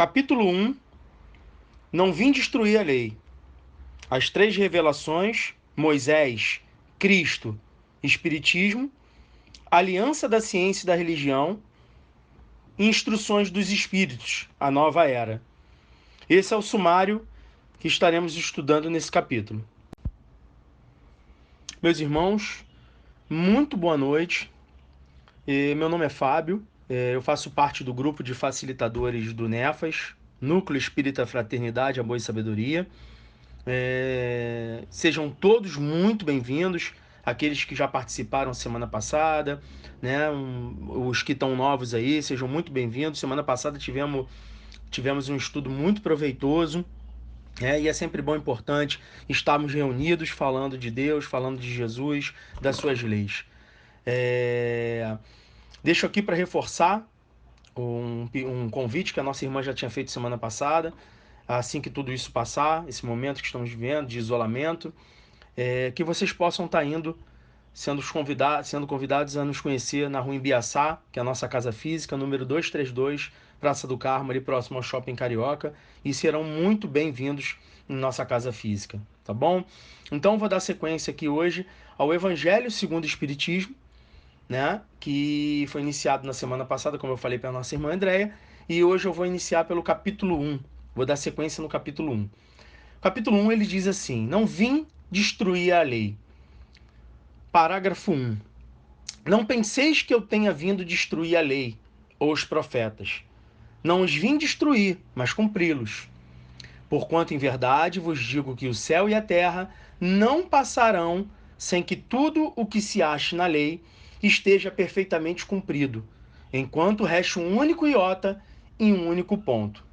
Capítulo 1, não vim destruir a lei. As três revelações, Moisés, Cristo, Espiritismo, aliança da ciência e da religião, instruções dos espíritos, a nova era. Esse é o sumário que estaremos estudando nesse capítulo. Meus irmãos, muito boa noite. Meu nome é Fábio, eu faço parte do grupo de facilitadores do NEFAS, Núcleo Espírita Fraternidade, Amor e Sabedoria. Sejam todos muito bem-vindos, aqueles que já participaram semana passada, né? Os que estão novos aí, sejam muito bem-vindos. Semana passada tivemos um estudo muito proveitoso, e é sempre bom e importante estarmos reunidos falando de Deus, falando de Jesus, das suas leis. Deixo aqui para reforçar um convite que a nossa irmã já tinha feito semana passada. Assim que tudo isso passar, esse momento que estamos vivendo de isolamento, que vocês possam estar indo, sendo convidados a nos conhecer na Rua Imbiaçá, que é a nossa casa física, número 232, Praça do Carmo, ali próximo ao Shopping Carioca, e serão muito bem-vindos em nossa casa física, tá bom? Então vou dar sequência aqui hoje ao Evangelho segundo o Espiritismo, né, que foi iniciado na semana passada, como eu falei para a nossa irmã Andréia, e hoje eu vou iniciar pelo capítulo 1. Vou dar sequência no capítulo 1. Capítulo 1 ele diz assim: não vim destruir a lei. Parágrafo 1. Não penseis que eu tenha vindo destruir a lei ou os profetas. Não os vim destruir, mas cumpri-los. Porquanto em verdade vos digo que o céu e a terra não passarão sem que tudo o que se ache na lei esteja perfeitamente cumprido, enquanto reste um único iota em um único ponto.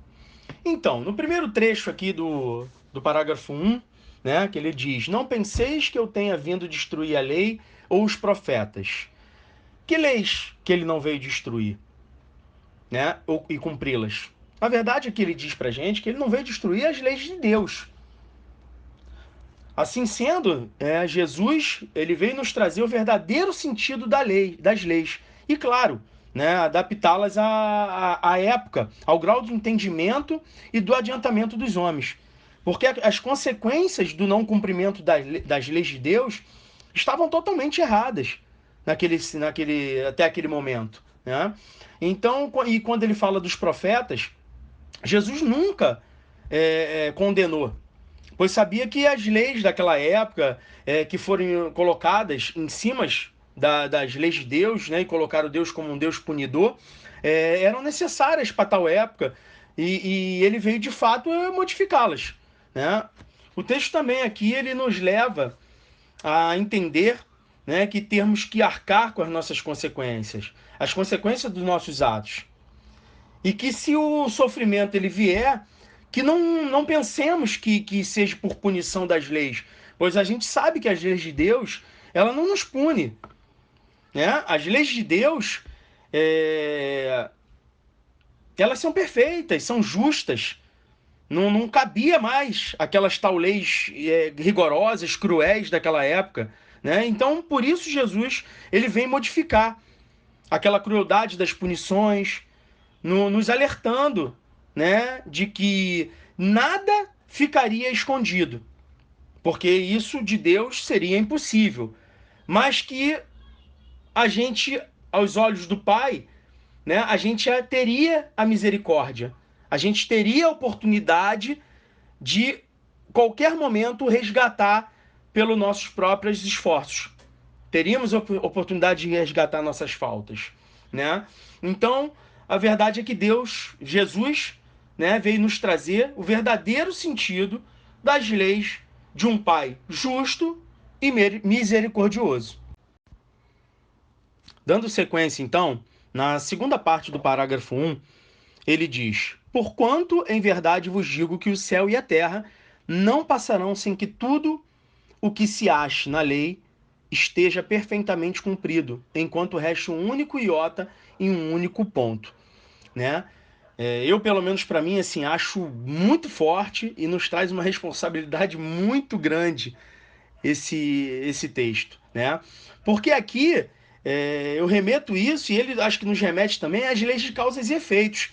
Então, no primeiro trecho aqui do parágrafo 1, né, que ele diz: não penseis que eu tenha vindo destruir a lei ou os profetas. Que leis que ele não veio destruir, né, e cumpri-las? A verdade é que ele diz pra gente que ele não veio destruir as leis de Deus. Assim sendo, Jesus ele veio nos trazer o verdadeiro sentido das leis. E claro, né, adaptá-las à época, ao grau de entendimento e do adiantamento dos homens. Porque as consequências do não cumprimento das leis de Deus estavam totalmente erradas até aquele momento. Né? Então, e quando ele fala dos profetas, Jesus nunca condenou, pois sabia que as leis daquela época, que foram colocadas em cima das leis de Deus, né, e colocaram Deus como um Deus punidor, eram necessárias para tal época, e ele veio de fato modificá-las. Né? O texto também aqui ele nos leva a entender, né, que temos que arcar com as nossas consequências, as consequências dos nossos atos. E que se o sofrimento ele vier, que não pensemos que seja por punição das leis, pois a gente sabe que as leis de Deus, ela não nos pune. Né? As leis de Deus, elas são perfeitas, são justas. Não cabia mais aquelas tal leis rigorosas, cruéis daquela época. Né? Então, por isso Jesus ele vem modificar aquela crueldade das punições, nos alertando, né, de que nada ficaria escondido, porque isso de Deus seria impossível, mas que a gente, aos olhos do Pai, né, a gente teria a misericórdia, a gente teria a oportunidade de qualquer momento resgatar pelos nossos próprios esforços. Teríamos a oportunidade de resgatar nossas faltas, né? Então, a verdade é que Deus, Jesus, né, veio nos trazer o verdadeiro sentido das leis de um Pai justo e misericordioso. Dando sequência, então, na segunda parte do parágrafo 1, ele diz: porquanto em verdade vos digo que o céu e a terra não passarão sem que tudo o que se ache na lei esteja perfeitamente cumprido, enquanto reste um único iota em um único ponto. Né? Eu, pelo menos para mim, assim, acho muito forte e nos traz uma responsabilidade muito grande esse texto. Né? Porque aqui eu remeto isso, e ele acho que nos remete também às leis de causas e efeitos,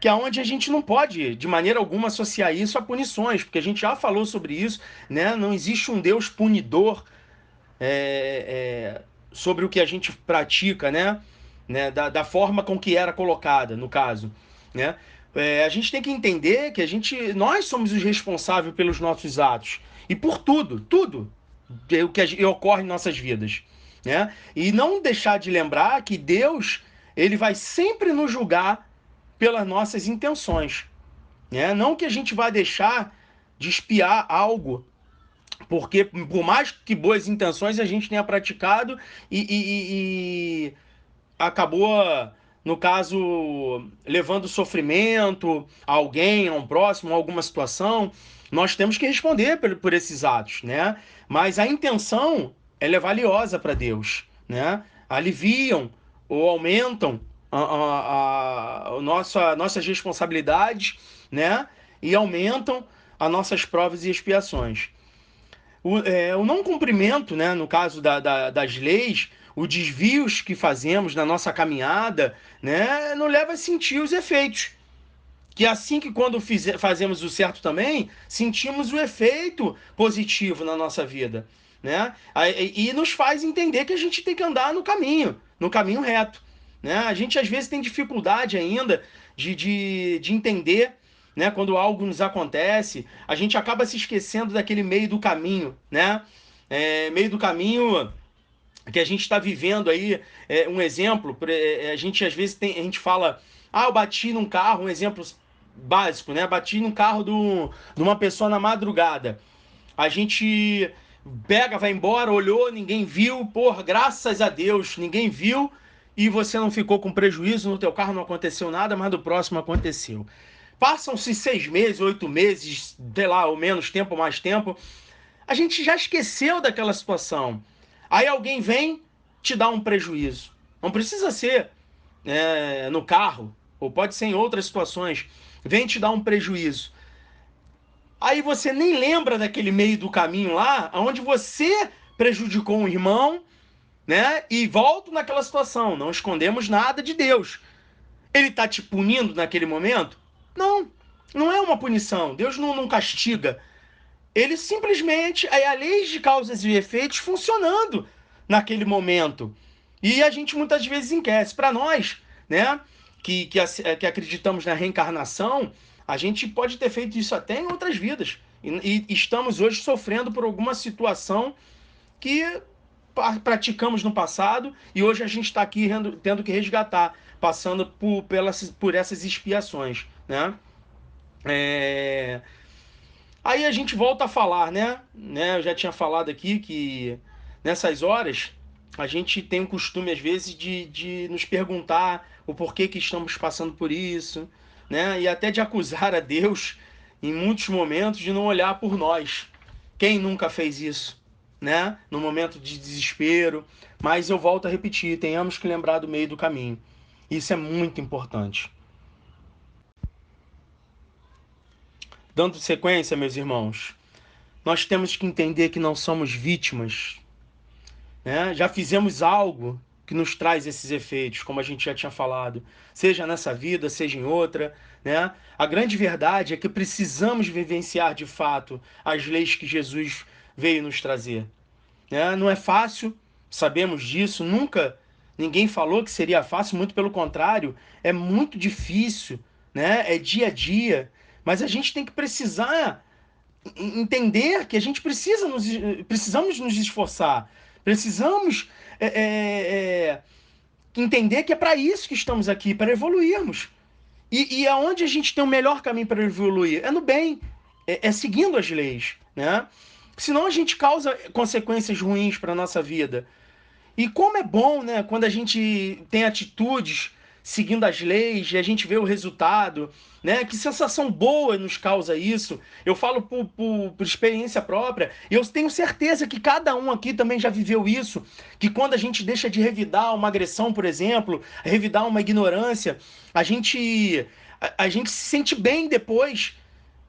que é onde a gente não pode, de maneira alguma, associar isso a punições, porque a gente já falou sobre isso, né? Não existe um Deus punidor é, é, sobre o que a gente pratica, né? Da forma com que era colocada, no caso, né? A gente tem que entender que nós somos os responsáveis pelos nossos atos e por tudo o que ocorre em nossas vidas, né? E não deixar de lembrar que Deus, ele vai sempre nos julgar pelas nossas intenções, né? Não que a gente vá deixar de espiar algo, porque por mais que boas intenções a gente tenha praticado e acabou, no caso, levando sofrimento a alguém, a um próximo, a alguma situação, nós temos que responder por esses atos, né? Mas a intenção, ela é valiosa para Deus, né? Aliviam ou aumentam nossas responsabilidades, né? E aumentam as nossas provas e expiações. O não cumprimento, né, no caso das leis, os desvios que fazemos na nossa caminhada, né, não leva a sentir os efeitos. Que assim que quando fazemos o certo também, sentimos o efeito positivo na nossa vida, né? E nos faz entender que a gente tem que andar no caminho reto, né? A gente às vezes tem dificuldade ainda de entender, né? Quando algo nos acontece, a gente acaba se esquecendo daquele meio do caminho, né? Meio do caminho que a gente está vivendo aí, um exemplo, a gente às vezes a gente fala, eu bati num carro, um exemplo básico, né? Bati num carro de uma pessoa na madrugada. A gente pega, vai embora, olhou, ninguém viu, graças a Deus, ninguém viu e você não ficou com prejuízo, no teu carro não aconteceu nada, mas do próximo aconteceu. Passam-se 6 meses, 8 meses, sei lá, ou menos tempo, ou mais tempo, a gente já esqueceu daquela situação. Aí alguém vem te dar um prejuízo. Não precisa ser no carro, ou pode ser em outras situações. Vem te dar um prejuízo. Aí você nem lembra daquele meio do caminho lá, onde você prejudicou um irmão, né? E volta naquela situação. Não escondemos nada de Deus. Ele está te punindo naquele momento? Não, não é uma punição. Deus não castiga. Ele simplesmente é a lei de causas e efeitos funcionando naquele momento. E a gente muitas vezes esquece. Para nós, né, que acreditamos na reencarnação, a gente pode ter feito isso até em outras vidas. E estamos hoje sofrendo por alguma situação que praticamos no passado e hoje a gente está aqui tendo que resgatar, passando por essas expiações, né? Aí a gente volta a falar, né? Eu já tinha falado aqui que nessas horas a gente tem o costume, às vezes, de nos perguntar o porquê que estamos passando por isso, né? E até de acusar a Deus, em muitos momentos, de não olhar por nós. Quem nunca fez isso, né? No momento de desespero. Mas eu volto a repetir, tenhamos que lembrar do meio do caminho. Isso é muito importante. Dando sequência, meus irmãos, nós temos que entender que não somos vítimas, né? Já fizemos algo que nos traz esses efeitos, como a gente já tinha falado, seja nessa vida, seja em outra, né? A grande verdade é que precisamos vivenciar de fato as leis que Jesus veio nos trazer, né? Não é fácil, sabemos disso, nunca ninguém falou que seria fácil, muito pelo contrário, é muito difícil, né? É dia a dia, mas a gente tem que precisar entender que a gente precisamos nos esforçar, precisamos entender que é para isso que estamos aqui, para evoluirmos. E aonde a gente tem o melhor caminho para evoluir? É no bem, é seguindo as leis, né? Senão a gente causa consequências ruins para a nossa vida. E como é bom, né, quando a gente tem atitudes seguindo as leis e a gente vê o resultado, né? Que sensação boa nos causa isso. Eu falo por experiência própria, e eu tenho certeza que cada um aqui também já viveu isso, que quando a gente deixa de revidar uma agressão, por exemplo, revidar uma ignorância, a gente se sente bem depois,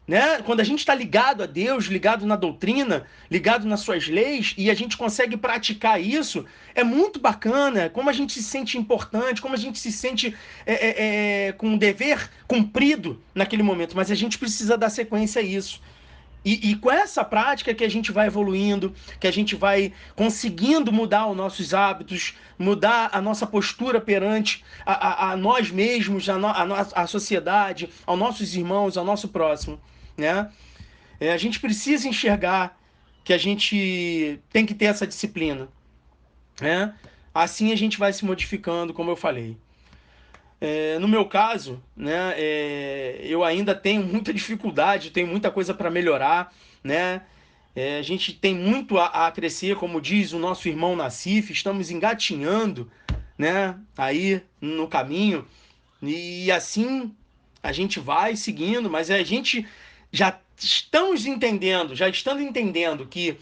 né? Quando a gente está ligado a Deus, ligado na doutrina, ligado nas suas leis, e a gente consegue praticar isso, é muito bacana. Como a gente se sente importante, como a gente se sente com um dever cumprido naquele momento. Mas a gente precisa dar sequência a isso. E com essa prática que a gente vai evoluindo, que a gente vai conseguindo mudar os nossos hábitos, mudar a nossa postura perante a nós mesmos, a sociedade, aos nossos irmãos, ao nosso próximo, né? A gente precisa enxergar que a gente tem que ter essa disciplina, né? Assim a gente vai se modificando, como eu falei. No meu caso, né, eu ainda tenho muita dificuldade, tenho muita coisa para melhorar, né? A gente tem muito a crescer, como diz o nosso irmão Nassif, estamos engatinhando, né, aí no caminho, e assim a gente vai seguindo, mas a gente já já estando entendendo que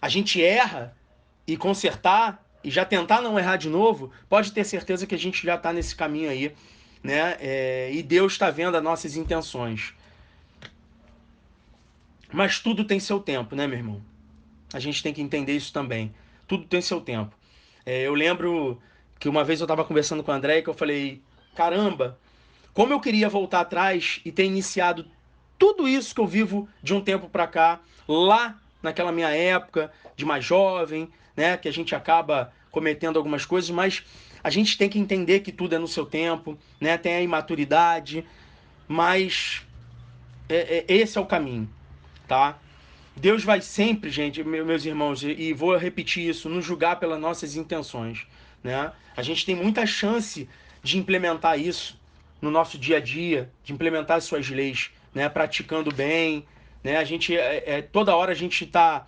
a gente erra e consertar e já tentar não errar de novo, pode ter certeza que a gente já está nesse caminho aí, né? E Deus está vendo as nossas intenções. Mas tudo tem seu tempo, né, meu irmão? A gente tem que entender isso também. Tudo tem seu tempo. Eu lembro que uma vez eu estava conversando com o André e que eu falei: caramba, como eu queria voltar atrás e ter iniciado tudo isso que eu vivo de um tempo para cá, lá naquela minha época de mais jovem, né, que a gente acaba cometendo algumas coisas, mas a gente tem que entender que tudo é no seu tempo, né, tem a imaturidade, mas esse é o caminho, tá? Deus vai sempre, gente, meus irmãos, e vou repetir isso, nos julgar pelas nossas intenções, né? A gente tem muita chance de implementar isso no nosso dia a dia, de implementar as suas leis, né? Praticando bem, né? A gente toda hora a gente tá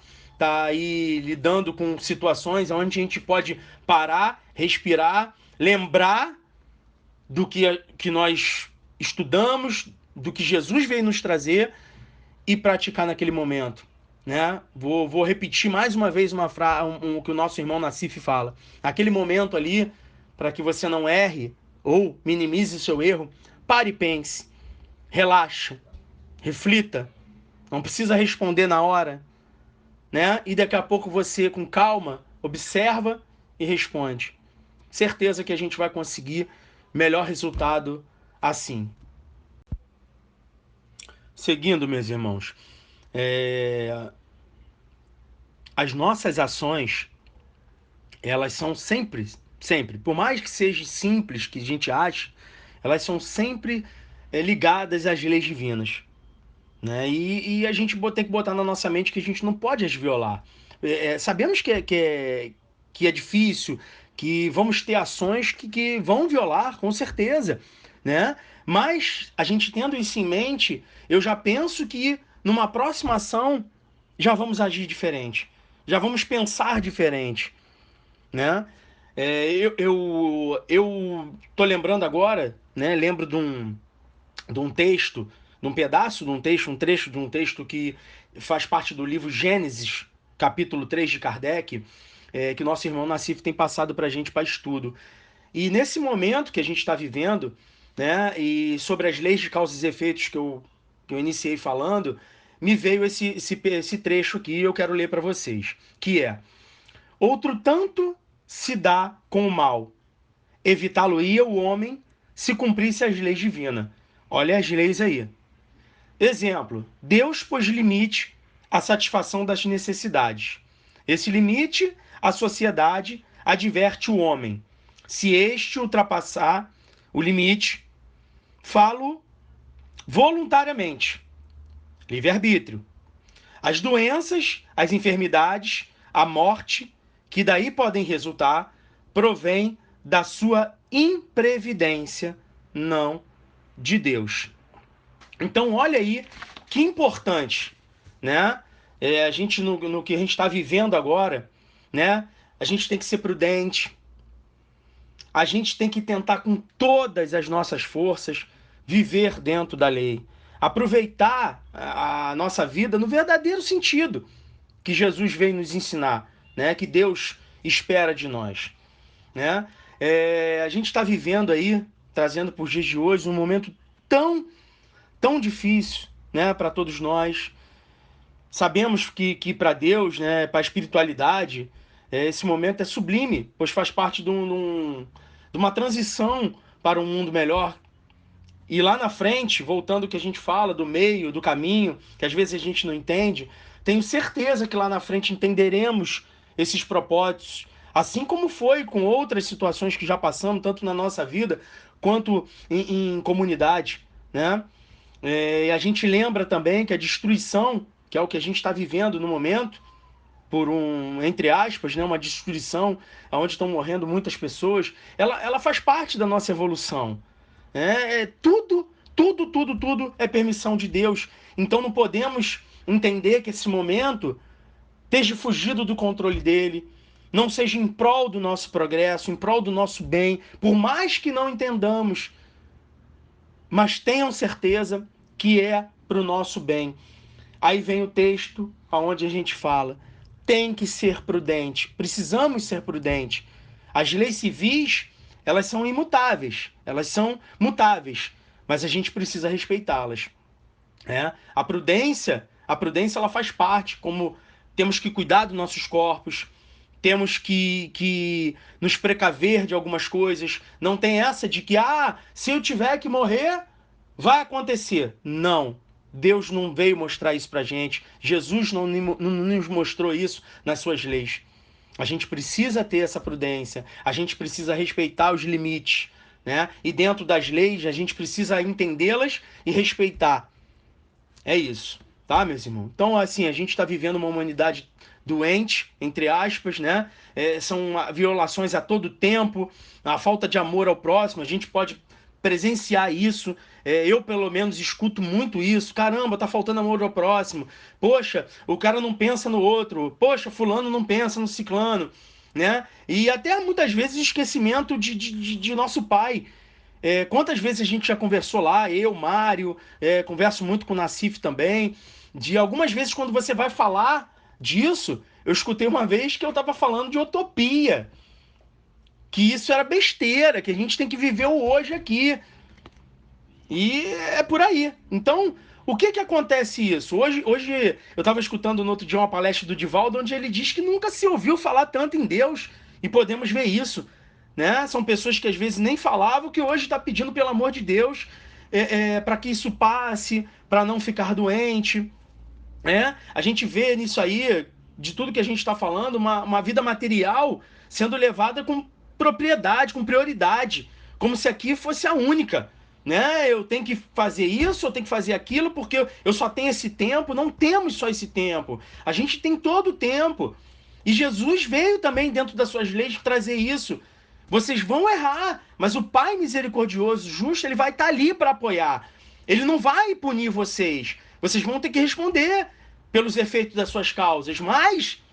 aí lidando com situações onde a gente pode parar, respirar, lembrar que nós estudamos, do que Jesus veio nos trazer e praticar naquele momento, né? Vou repetir mais uma vez o que o nosso irmão Nassif fala. Aquele momento ali, para que você não erre ou minimize o seu erro, pare e pense, relaxa, reflita, não precisa responder na hora, né? E daqui a pouco você, com calma, observa e responde. Certeza que a gente vai conseguir melhor resultado assim. Seguindo, meus irmãos, as nossas ações, elas são sempre, por mais que seja simples, que a gente ache, elas são sempre ligadas às leis divinas, né? E a gente tem que botar na nossa mente que a gente não pode as violar. Sabemos que é difícil, que vamos ter ações que vão violar, com certeza, né? Mas a gente tendo isso em mente, eu já penso que numa próxima ação já vamos agir diferente, já vamos pensar diferente, né? Eu tô lembrando agora, né? Lembro de um texto, de um pedaço de um texto, um trecho de um texto que faz parte do livro Gênesis, capítulo 3 de Kardec, que nosso irmão Nassif tem passado para a gente para estudo. E nesse momento que a gente está vivendo, né? E sobre as leis de causas e efeitos que eu iniciei falando, me veio esse trecho aqui e eu quero ler para vocês, que é: outro tanto se dá com o mal. Evitá-lo-ia o homem se cumprisse as leis divinas. Olha as leis aí. Exemplo: Deus pôs limite à satisfação das necessidades. Esse limite, a sociedade adverte o homem. Se este ultrapassar o limite, falo voluntariamente. Livre-arbítrio. As doenças, as enfermidades, a morte, que daí podem resultar, provém da sua imprevidência, não de Deus. Então, olha aí que importante, né? A gente no que a gente está vivendo agora, né? A gente tem que ser prudente, a gente tem que tentar com todas as nossas forças viver dentro da lei, aproveitar a nossa vida no verdadeiro sentido que Jesus veio nos ensinar, né? Que Deus espera de nós, né? A gente está vivendo aí, trazendo para os dias de hoje, um momento tão difícil, né, para todos nós. Sabemos que para Deus, né, para a espiritualidade, esse momento é sublime, pois faz parte de uma transição para um mundo melhor. E lá na frente, voltando ao que a gente fala, do meio, do caminho, que às vezes a gente não entende, tenho certeza que lá na frente entenderemos esses propósitos, assim como foi com outras situações que já passamos, tanto na nossa vida quanto em comunidade, né? E a gente lembra também que a destruição, que é o que a gente está vivendo no momento, por entre aspas, né, uma destruição onde estão morrendo muitas pessoas, ela faz parte da nossa evolução. Tudo é permissão de Deus. Então não podemos entender que esse momento esteja fugido do controle dele, não seja em prol do nosso progresso, em prol do nosso bem, por mais que não entendamos, mas tenham certeza que é para o nosso bem. Aí vem o texto onde a gente fala: tem que ser prudente, precisamos ser prudentes. As leis civis, elas são imutáveis, elas são mutáveis, mas a gente precisa respeitá-las. A prudência ela faz parte, como temos que cuidar dos nossos corpos, temos que nos precaver de algumas coisas. Não tem essa de que, se eu tiver que morrer, vai acontecer. Não. Deus não veio mostrar isso pra gente. Jesus não nos mostrou isso nas suas leis. A gente precisa ter essa prudência. A gente precisa respeitar os limites, né? E dentro das leis, a gente precisa entendê-las e respeitar. É isso, tá, meus irmãos? Então, assim, a gente está vivendo uma humanidade doente, entre aspas, né? São violações a todo tempo, a falta de amor ao próximo, a gente pode presenciar isso. Eu, pelo menos, escuto muito isso. Caramba, tá faltando amor ao próximo. Poxa, o cara não pensa no outro. Poxa, fulano não pensa no ciclano, né? E até muitas vezes esquecimento de nosso pai. Quantas vezes a gente já conversou lá, eu, Mário, converso muito com o Nassif também, de algumas vezes quando você vai falar disso, eu escutei uma vez que eu estava falando de utopia, que isso era besteira, que a gente tem que viver o hoje aqui. E é por aí. Então, o que acontece isso? Hoje eu estava escutando no outro dia uma palestra do Divaldo, onde ele diz que nunca se ouviu falar tanto em Deus, e podemos ver isso, né? São pessoas que às vezes nem falavam, que hoje está pedindo pelo amor de Deus, para que isso passe, para não ficar doente. A gente vê nisso aí, de tudo que a gente está falando, uma vida material sendo levada com propriedade, com prioridade, como se aqui fosse a única, né? Eu tenho que fazer isso, eu tenho que fazer aquilo, porque eu só tenho esse tempo. Não temos só esse tempo, a gente tem todo o tempo. E Jesus veio também, dentro das suas leis, trazer isso. Vocês vão errar, mas o Pai misericordioso, justo, ele vai estar ali para apoiar. Ele não vai punir vocês. Vocês vão ter que responder pelos efeitos das suas causas, mas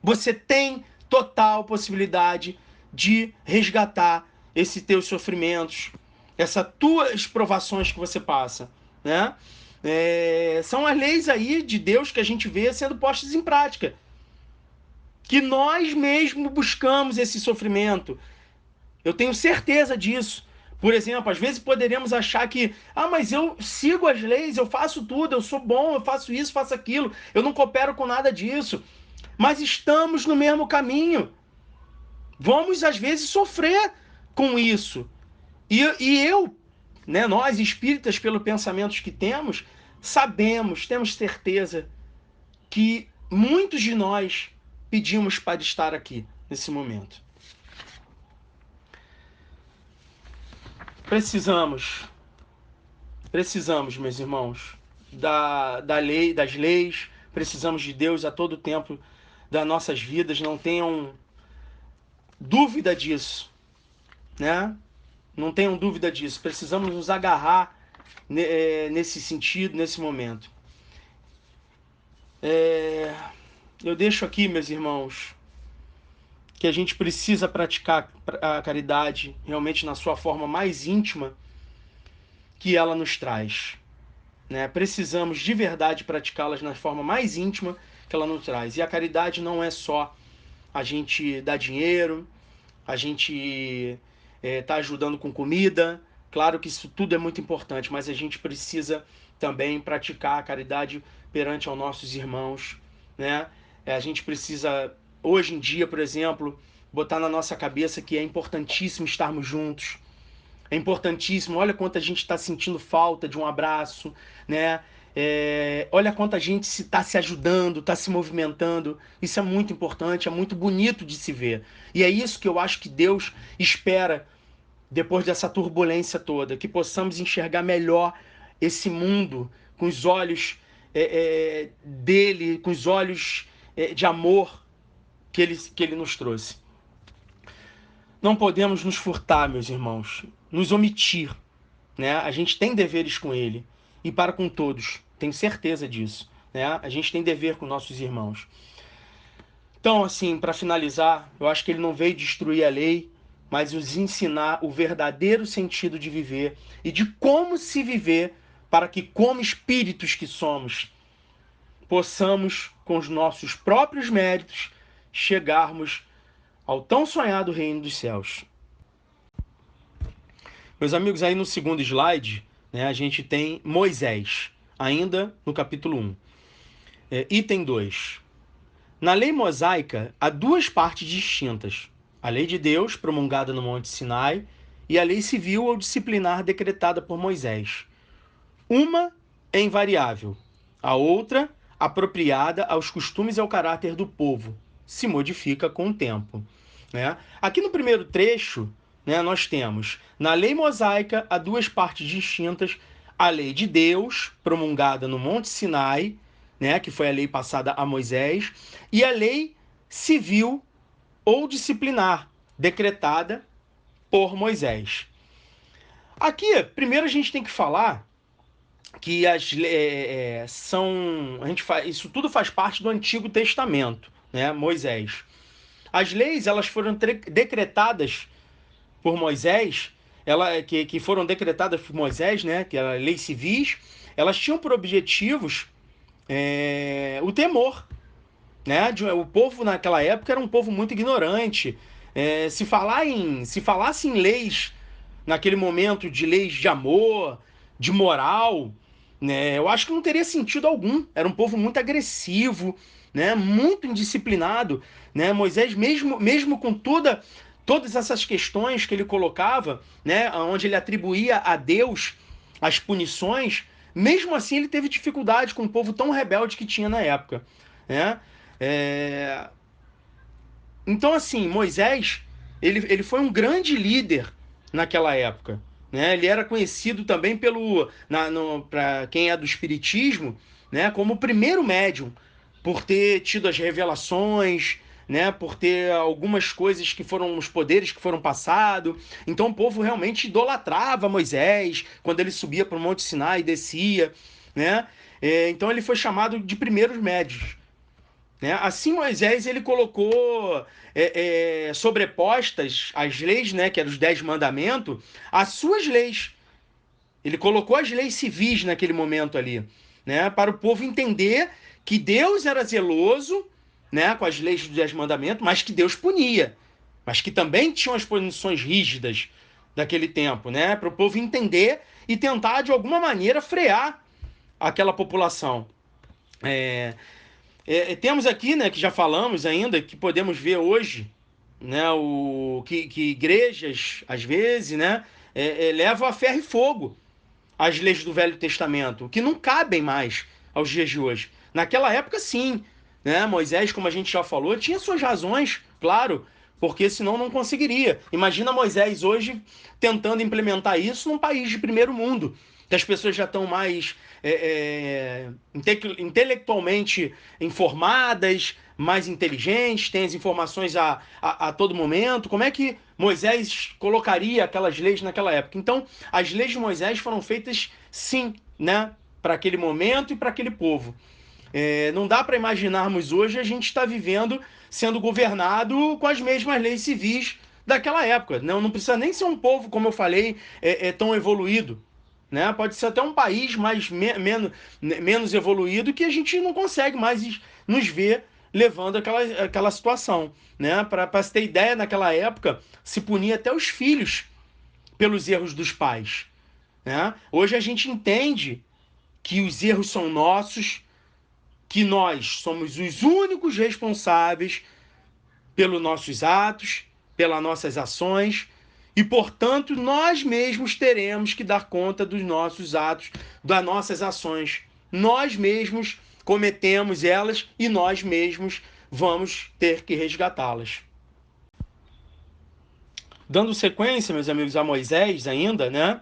você tem total possibilidade de resgatar esses teus sofrimentos, essas tuas provações que você passa, né? São as leis aí de Deus que a gente vê sendo postas em prática, que nós mesmos buscamos esse sofrimento. Eu tenho certeza disso. Por exemplo, às vezes poderíamos achar que, mas eu sigo as leis, eu faço tudo, eu sou bom, eu faço isso, faço aquilo, eu não coopero com nada disso. Mas estamos no mesmo caminho. Vamos, às vezes, sofrer com isso. Né, nós espíritas, pelos pensamentos que temos, temos certeza que muitos de nós pedimos para estar aqui, nesse momento. Precisamos, meus irmãos, da lei, das leis, precisamos de Deus a todo tempo das nossas vidas, não tenham dúvida disso, né? Não tenham dúvida disso, precisamos nos agarrar nesse sentido, nesse momento. Eu deixo aqui, meus irmãos, que a gente precisa praticar a caridade realmente na sua forma mais íntima que ela nos traz, né? Precisamos de verdade praticá-las na forma mais íntima que ela nos traz. E a caridade não é só a gente dar dinheiro, a gente tá ajudando com comida, Claro que isso tudo é muito importante, mas a gente precisa também praticar a caridade perante aos nossos irmãos, né? A gente precisa, hoje em dia, por exemplo, botar na nossa cabeça que é importantíssimo estarmos juntos. É importantíssimo. Olha quanta gente está sentindo falta de um abraço, né? Olha quanta gente está se ajudando, está se movimentando. Isso é muito importante, é muito bonito de se ver. E é isso que eu acho que Deus espera depois dessa turbulência toda, que possamos enxergar melhor esse mundo com os olhos dele, com os olhos de amor que ele nos trouxe. Não podemos nos furtar, meus irmãos, nos omitir, né? A gente tem deveres com ele e para com todos, tenho certeza disso, né? A gente tem dever com nossos irmãos. Então, assim, para finalizar, eu acho que ele não veio destruir a lei, mas nos ensinar o verdadeiro sentido de viver e de como se viver para que, como espíritos que somos, possamos, com os nossos próprios méritos, chegarmos ao tão sonhado reino dos céus. Meus amigos, aí no segundo slide, né, a gente tem Moisés, ainda no capítulo 1. Item 2. Na lei mosaica, há duas partes distintas: a lei de Deus, promulgada no Monte Sinai, e a lei civil ou disciplinar decretada por Moisés. Uma é invariável, a outra, apropriada aos costumes e ao caráter do povo, se modifica com o tempo. Né? Aqui no primeiro trecho, né, nós temos, na lei mosaica, há duas partes distintas: a lei de Deus, promulgada no Monte Sinai, né, que foi a lei passada a Moisés, e a lei civil ou disciplinar, decretada por Moisés. Aqui, primeiro a gente tem que falar que isso tudo faz parte do Antigo Testamento, né, Moisés. As leis, elas foram decretadas por Moisés, que foram decretadas por Moisés, né, que eram leis civis, elas tinham por objetivos o temor, né? O povo naquela época era um povo muito ignorante. Se falasse em leis naquele momento, de leis de amor, de moral, né, eu acho que não teria sentido algum. Era um povo muito agressivo, né, muito indisciplinado, né? Moisés, mesmo com todas essas questões que ele colocava, né, onde ele atribuía a Deus as punições, mesmo assim ele teve dificuldade com um povo tão rebelde que tinha na época, né? Então, assim, Moisés, ele foi um grande líder naquela época, né? Ele era conhecido também para quem é do espiritismo, né, como o primeiro médium, por ter tido as revelações, né, por ter algumas coisas que foram, os poderes que foram passados. Então o povo realmente idolatrava Moisés quando ele subia para o Monte Sinai e descia, né? Então ele foi chamado de primeiros médios. Né? Assim, Moisés ele colocou sobrepostas as leis, né, que eram os 10 mandamentos, às suas leis. Ele colocou as leis civis naquele momento ali, né, para o povo entender que Deus era zeloso, né, com as leis dos 10 mandamentos, mas que Deus punia, mas que também tinham as punições rígidas daquele tempo, né, para o povo entender e tentar de alguma maneira frear aquela população. Temos aqui, né, que já falamos ainda, que podemos ver hoje, né, que igrejas, às vezes, né, levam a ferro e fogo as leis do Velho Testamento, que não cabem mais aos dias de hoje. Naquela época, sim, né, Moisés, como a gente já falou, tinha suas razões, claro, porque senão não conseguiria. Imagina Moisés hoje tentando implementar isso num país de primeiro mundo, que as pessoas já estão mais intelectualmente informadas, mais inteligentes, têm as informações a todo momento. Como é que Moisés colocaria aquelas leis naquela época? Então, as leis de Moisés foram feitas, sim, né, para aquele momento e para aquele povo. Não dá para imaginarmos hoje a gente está vivendo, sendo governado com as mesmas leis civis daquela época. Não precisa nem ser um povo, como eu falei, tão evoluído. Né? Pode ser até um país menos evoluído que a gente não consegue mais nos ver levando aquela situação. Né? Para se ter ideia, naquela época se punia até os filhos pelos erros dos pais, né? Hoje a gente entende que os erros são nossos, que nós somos os únicos responsáveis pelos nossos atos, pelas nossas ações, e, portanto, nós mesmos teremos que dar conta dos nossos atos, das nossas ações. Nós mesmos cometemos elas e nós mesmos vamos ter que resgatá-las. Dando sequência, meus amigos, a Moisés ainda, né?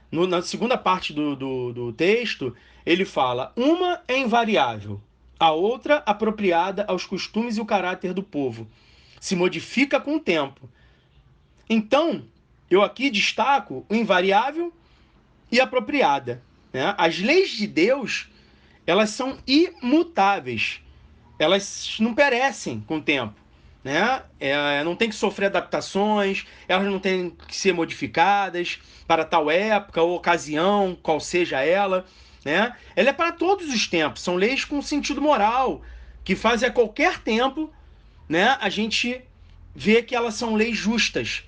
Na segunda parte do texto, ele fala: uma é invariável, a outra apropriada aos costumes e o caráter do povo. Se modifica com o tempo. Então, eu aqui destaco o invariável e apropriada, né? As leis de Deus, elas são imutáveis. Elas não perecem com o tempo, né? Não tem que sofrer adaptações, elas não têm que ser modificadas para tal época ou ocasião, qual seja ela, né? Ela é para todos os tempos, são leis com sentido moral, que fazem a qualquer tempo, né, a gente vê que elas são leis justas.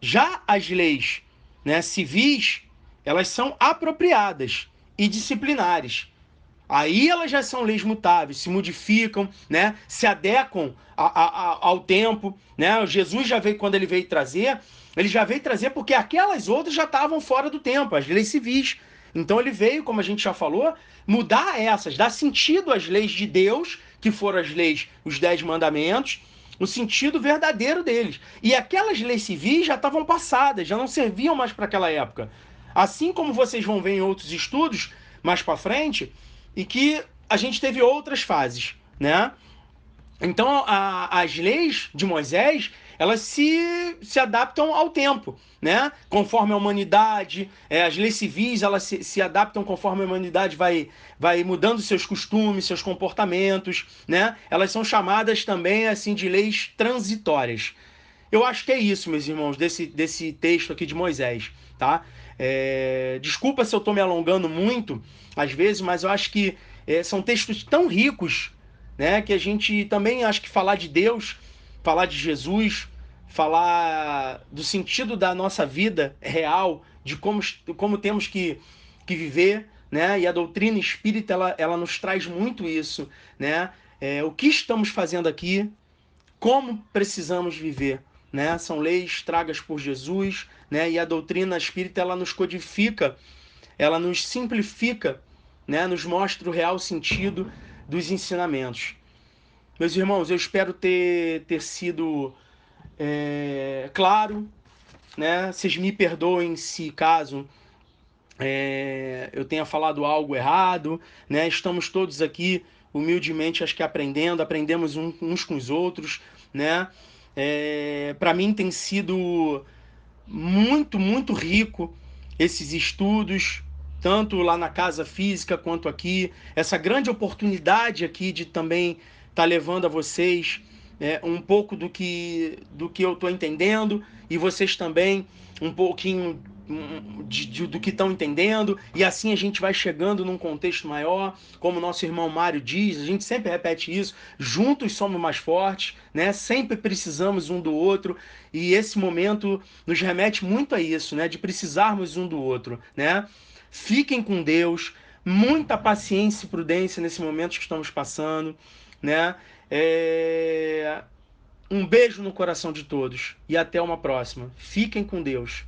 Já as leis, né, civis, elas são apropriadas e disciplinares. Aí elas já são leis mutáveis, se modificam, né, se adequam ao tempo, né? Jesus já veio, quando ele veio trazer, ele já veio trazer porque aquelas outras já estavam fora do tempo, as leis civis. Então ele veio, como a gente já falou, mudar essas, dar sentido às leis de Deus, que foram as leis, os 10 mandamentos, o sentido verdadeiro deles. E aquelas leis civis já estavam passadas, já não serviam mais para aquela época. Assim como vocês vão ver em outros estudos mais para frente, e que a gente teve outras fases, né? Então, as leis de Moisés, elas se adaptam ao tempo, né? Conforme a humanidade, as leis civis, elas se adaptam conforme a humanidade vai mudando seus costumes, seus comportamentos, né? Elas são chamadas também, assim, de leis transitórias. Eu acho que é isso, meus irmãos, desse texto aqui de Moisés, tá? Desculpa se eu estou me alongando muito, às vezes, mas eu acho que são textos tão ricos, né, que a gente também acho que falar de Deus, falar de Jesus, falar do sentido da nossa vida real, de como temos que viver, né? E a doutrina espírita, ela nos traz muito isso, né? O que estamos fazendo aqui, como precisamos viver, né? São leis tragas por Jesus, né? E a doutrina espírita, ela nos codifica, ela nos simplifica, né? Nos mostra o real sentido dos ensinamentos. Meus irmãos, eu espero ter sido claro, né? Vocês me perdoem se caso eu tenha falado algo errado, né? Estamos todos aqui humildemente, acho que aprendemos uns com os outros, né? Para mim tem sido muito, muito rico esses estudos, tanto lá na casa física quanto aqui, essa grande oportunidade aqui de também estar levando a vocês um pouco do que eu estou entendendo, e vocês também um pouquinho do que estão entendendo, e assim a gente vai chegando num contexto maior, como o nosso irmão Mário diz, a gente sempre repete isso: juntos somos mais fortes, né? Sempre precisamos um do outro, e esse momento nos remete muito a isso, né? De precisarmos um do outro, né? Fiquem com Deus, muita paciência e prudência nesse momento que estamos passando, né? Um beijo no coração de todos e até uma próxima. Fiquem com Deus.